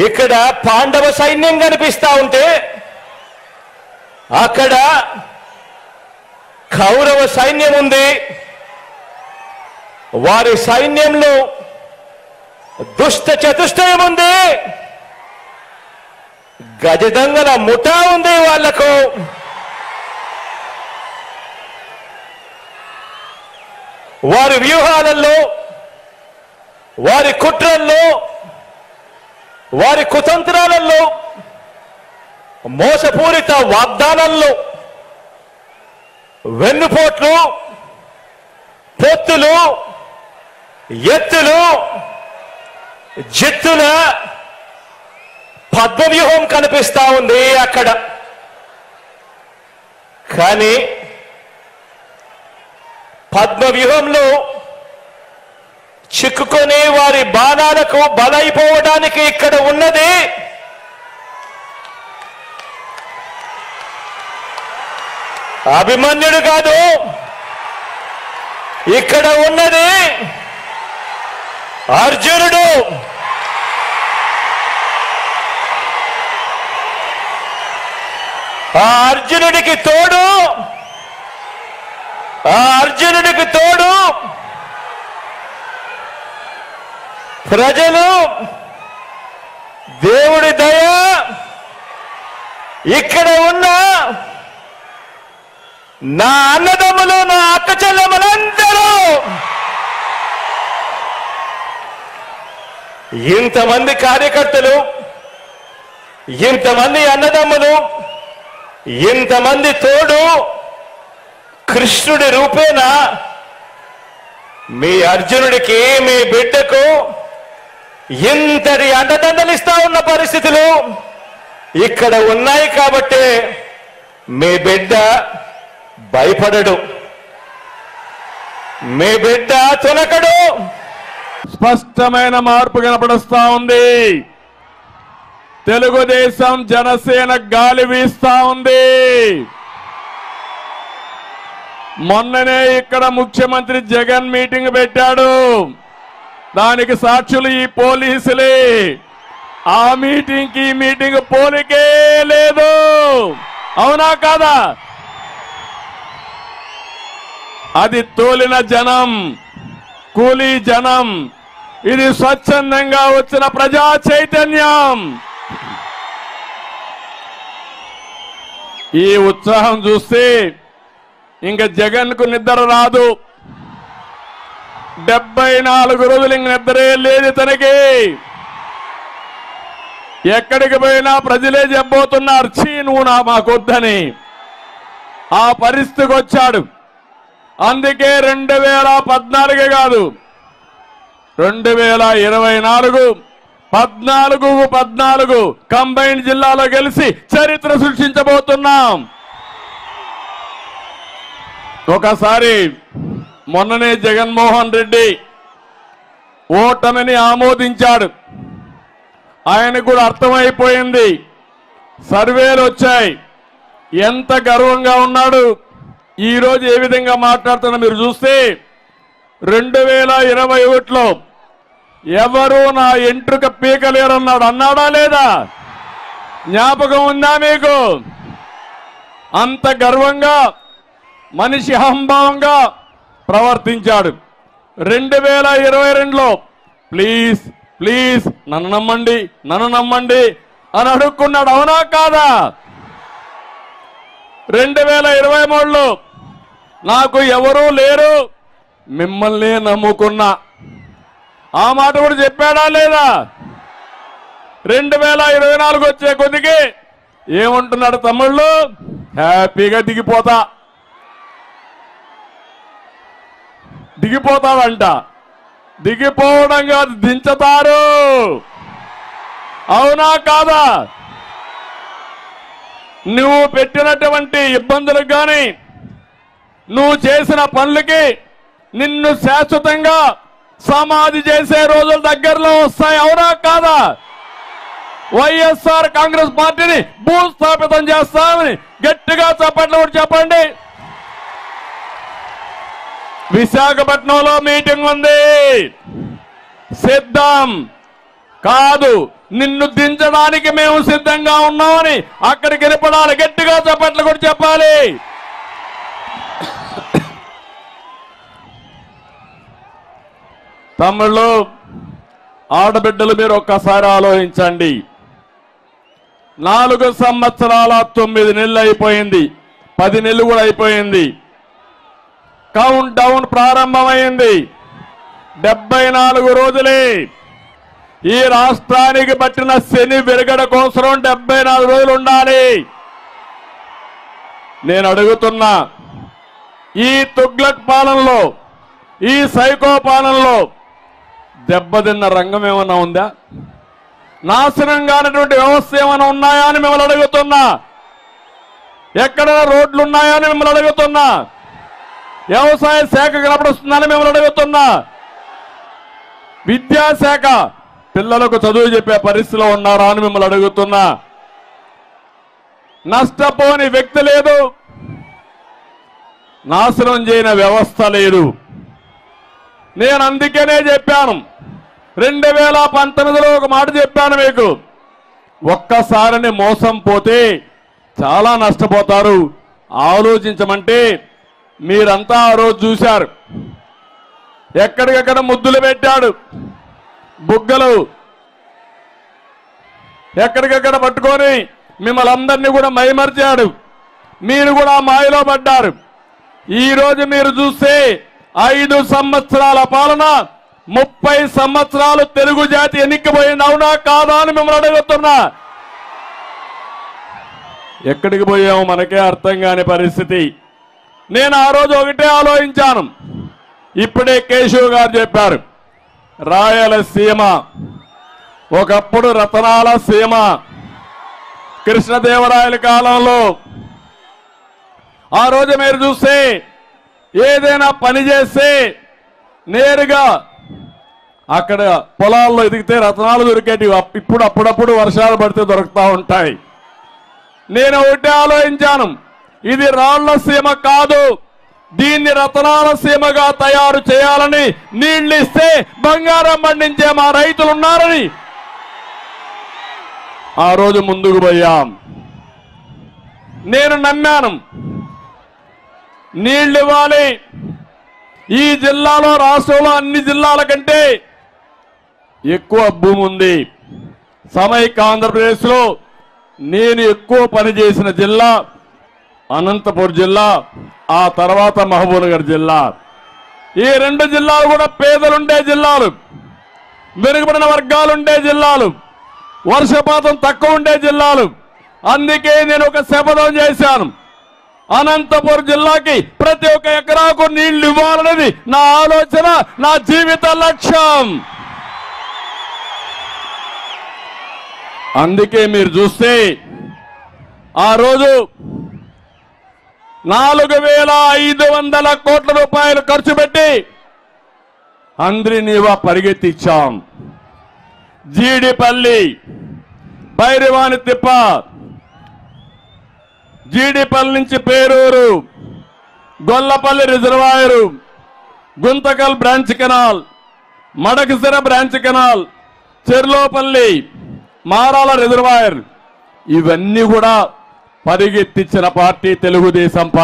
ఇక్కడ పాండవ సైన్యం కనిపిస్తా ఉంటే అక్కడ కౌరవ సైన్యం ఉంది. వారి సైన్యంలో దుష్ట చతుష్టయం ఉంది, గజదంగల ముఠా ఉంది. వాళ్లకు వారి వ్యూహాలలో, వారి కుట్రల్లో, వారి కుతంత్రాలలో, మోసపూరిత వాగ్దానాల్లో, వెన్నుపోట్లు, పొత్తులు, ఎత్తులు, జిత్తుల పద్మవ్యూహం కనిపిస్తా ఉంది అక్కడ. కానీ పద్మవ్యూహంలో చిక్కుకొని వారి బాణాలకు బలైపోవడానికి ఇక్కడ ఉన్నది అభిమన్యుడు కాదు, ఇక్కడ ఉన్నది అర్జునుడు. ఆ అర్జునుడికి తోడు ప్రజలు, దేవుడి దయ, ఇక్కడ ఉన్న నా అన్నదమ్ములు, నా అక్క చెల్లెమ్మలందరూ, ఇంతమంది కార్యకర్తలు, ఇంతమంది అన్నదమ్ములు, ఇంతమంది తోడు కృష్ణుడి రూపేణ మీ అర్జునుడికి, మీ బిడ్డకు ఇంతటి అండదండలిస్తా ఉన్న పరిస్థితులు ఇక్కడ ఉన్నాయి. కాబట్టి మీ బిడ్డ భయపడడు, మీ బిడ్డ తునకడు. స్పష్టమైన మార్పు కనపడుస్తా ఉంది. తెలుగుదేశం జనసేన గాలి వీస్తా ఉంది. మొన్ననే ఇక్కడ ముఖ్యమంత్రి జగన్ మీటింగ్ పెట్టాడు. దానికి సాక్షులు ఈ పోలీసులే. ఆ మీటింగ్ కి మీటింగ్ పోలికే లేదు. అవునా కాదా? అది తోలిన జనం, కూలీ జనం. ఇది స్వచ్ఛందంగా వచ్చిన ప్రజా చైతన్యం. ఈ ఉత్సాహం చూస్తే ఇంకా జగన్ కు నిద్ర రాదు. 74 రోజులు ఇంక నిద్రే లేదు తనకి. ఎక్కడికి పోయినా ప్రజలే చెప్పబోతున్నారు, చీ నువ్వు మాకొద్దని. ఆ పరిస్థితికి వచ్చాడు. అందుకే 2014 కాదు, 2024 14 కంబైన్డ్ జిల్లాలో గెలిచి చరిత్ర సృష్టించబోతున్నాం. ఒకసారి మొన్ననే జగన్మోహన్ రెడ్డి ఓటమిని ఆమోదించాడు. ఆయనకు కూడా అర్థమైపోయింది. సర్వేలు వచ్చాయి. ఎంత గర్వంగా ఉన్నాడు. ఈ రోజు ఏ విధంగా మాట్లాడుతున్నా మీరు చూస్తే 2021లో ఎవరు నా ఎంట్రుక పీకలేరన్నాడు. అన్నాడా లేదా? జ్ఞాపకం ఉందా మీకు? అంత గర్వంగా మనిషి అహంభావంగా ప్రవర్తించాడు. 2022లో ప్లీజ్ ప్లీజ్ నన్ను నమ్మండి అని అడుక్కున్నాడు. అవునా కాదా? 2023లో నాకు ఎవరూ లేరు, మిమ్మల్ని నమ్ముకున్నా. ఆ మాట కూడా చెప్పాడా లేదా? 2024 వచ్చే కొద్దికి ఏమంటున్నాడు తమ్ముళ్ళు? హ్యాపీగా దిగిపోతాడంట. దిగిపోవడం కాదు, దించుతారు. అవునా కాదా? నువ్వు పెట్టినటువంటి ఇబ్బందులకు కానీ, నువ్వు చేసిన పనులకి నిన్ను శాశ్వతంగా సమాధి చేసే రోజులు దగ్గరలో వస్తాయి. అవునా కాదా? వైఎస్ఆర్ కాంగ్రెస్ పార్టీని భూస్థాపితం చేస్తామని గట్టిగా చప్పట్లు కూడా చెప్పండి. విశాఖపట్నంలో మీటింగ్ ఉంది, సిద్ధం. కాదు, నిన్ను దించడానికి మేము సిద్ధంగా ఉన్నామని అక్కడికి వెళ్ళిపడాలి. గట్టిగా చప్పట్లు కూడా చెప్పాలి. తమ్ముళ్ళు, ఆడబిడ్డలు, మీరు ఒక్కసారి ఆలోచించండి. 4 సంవత్సరాల 9 నెలలు అయిపోయింది, 10 నెలలు కూడా అయిపోయింది. కౌంట్ డౌన్ ప్రారంభమైంది. 74 రోజులే. ఈ రాష్ట్రానికి పట్టిన శని విరగడ కోసం 74 రోజులు ఉండాలి. నేను అడుగుతున్నా, ఈ తుగ్లక్ పాలనలో, ఈ సైకో పాలనలో దెబ్బతిన్న రంగం ఏమన్నా ఉందా? నాశనం కానటువంటి వ్యవస్థ ఏమైనా ఉన్నాయా అని మిమ్మల్ని అడుగుతున్నా. ఎక్కడ రోడ్లు ఉన్నాయా అని మిమ్మల్ని అడుగుతున్నా. వ్యవసాయ శాఖ కనపడుస్తుందని మిమ్మల్ని అడుగుతున్నా. విద్యాశాఖ పిల్లలకు చదువు చెప్పే పరిస్థితిలో ఉన్నారా అని మిమ్మల్ని అడుగుతున్నా. నష్టపోని వ్యక్తి లేదు, నాశనం చేయని వ్యవస్థ లేదు. నేను అందుకనే చెప్పాను, 2019లో ఒక మాట చెప్పాను మీకు, ఒక్కసారిని మోసం పోతే చాలా నష్టపోతారు, ఆలోచించమంటే మీరంతా ఆ రోజు చూశారు. ఎక్కడికక్కడ ముద్దులు పెట్టాడు, బుగ్గలు ఎక్కడికక్కడ పట్టుకొని మిమ్మల్ని అందరినీ కూడా మైమర్చాడు. మీరు కూడా మాయలో పడ్డారు. ఈరోజు మీరు చూస్తే 5 సంవత్సరాల పాలన, 30 సంవత్సరాలు తెలుగు జాతి ఎన్నికపోయింది. అవునా కాదా అని మిమ్మల్ని అడుగుతున్నా. ఎక్కడికి పోయాము మనకే అర్థం కాని పరిస్థితి. నేను ఆ రోజు ఒకటే ఆలోచించాను. ఇప్పుడే కేశవ్ గారు చెప్పారు, రాయలసీమ ఒకప్పుడు రతనాల సీమ. కృష్ణదేవరాయల కాలంలో ఆ రోజు మీరు చూస్తే ఏదైనా పని చేస్తే నేరుగా అక్కడ పొలాల్లో ఎదిగితే రత్నాలు దొరికేటివి. ఇప్పుడు అప్పుడప్పుడు వర్షాలు పడితే దొరుకుతూ ఉంటాయి. నేను ఒకటే ఆలోచించాను, ఇది రాళ్ల సీమ కాదు, దీన్ని రతనాల సీమగా తయారు చేయాలని, నీళ్లు ఇస్తే బంగారం పండించే మా రైతులు ఉన్నారని ఆ రోజు ముందుకు పోయాం. నేను నమ్మాను, నీళ్లు ఇవ్వాలి. ఈ జిల్లాలో, రాష్ట్రంలో అన్ని జిల్లాల కంటే ఎక్కువ భూమి ఉంది. సమైక్య ఆంధ్రప్రదేశ్లో నేను ఎక్కువ పనిచేసిన జిల్లా అనంతపురం జిల్లా, ఆ తర్వాత మహబూబ్నగర్ జిల్లా. ఈ 2 జిల్లాలు కూడా పేదలుండే జిల్లాలు, వెనుకబడిన వర్గాలుండే జిల్లాలు, వర్షపాతం తక్కువ ఉండే జిల్లాలు. అందుకే నేను ఒక శపథం చేశాను, అనంతపురం జిల్లాకి ప్రతి ఒక్క ఎకరాకు నీళ్లు ఇవ్వాలనేది నా ఆలోచన, నా జీవిత లక్ష్యం. అందుకే మీరు చూస్తే ఆ రోజు 4,500 కోట్ల రూపాయలు ఖర్చు పెట్టి అంద్రినీవా పరిగెత్తిచ్చాం. జీడిపల్లి, భైరవాని తిప్ప, జీడిపల్లి నుంచి Peruru, Gollapalli reservoir, Guntakal branch canal, Madakasira branch canal, Cherlopalli, Marala reservoir, ఇవన్నీ కూడా పరిగెత్తించిన పార్టీ తెలుగుదేశం పార్టీ.